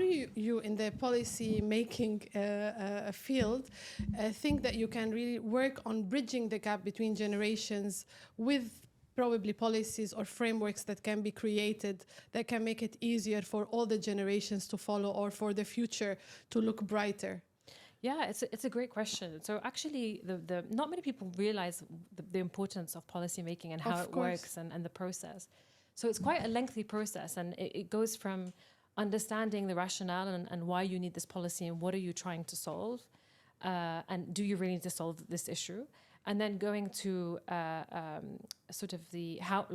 you in the policy making field think that you can really work on bridging the gap between generations with probably policies or frameworks that can be created that can make it easier for all the generations to follow or for the future to look brighter? Yeah, it's a great question. So actually, the not many people realize the importance of policy making and how it works and the process. So it's quite a lengthy process, and it goes from understanding the rationale and why you need this policy and what are you trying to solve, and do you really need to solve this issue, and then going to sort of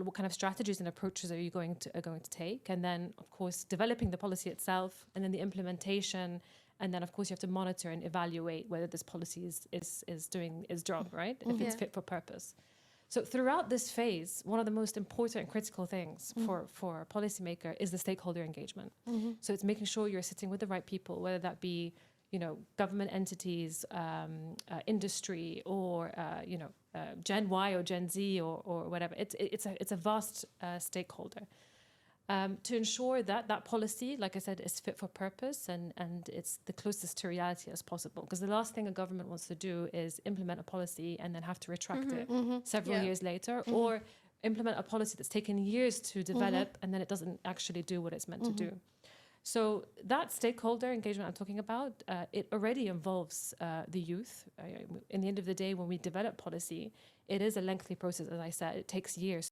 what kind of strategies and approaches are you going to take, and then of course developing the policy itself, and then the implementation. And then, of course, you have to monitor and evaluate whether this policy is doing its job, right? If it's fit for purpose. So throughout this phase, one of the most important and critical things for a policymaker is the stakeholder engagement. So it's making sure you're sitting with the right people, whether that be, government entities, industry, or, Gen Y or Gen Z or whatever. It's a vast stakeholder. To ensure that that policy, like I said, is fit for purpose and it's the closest to reality as possible. Because the last thing a government wants to do is implement a policy and then have to retract it several years later, or implement a policy that's taken years to develop and then it doesn't actually do what it's meant to do. So that stakeholder engagement I'm talking about, it already involves the youth. In the end of the day, when we develop policy, it is a lengthy process, as I said. It takes years.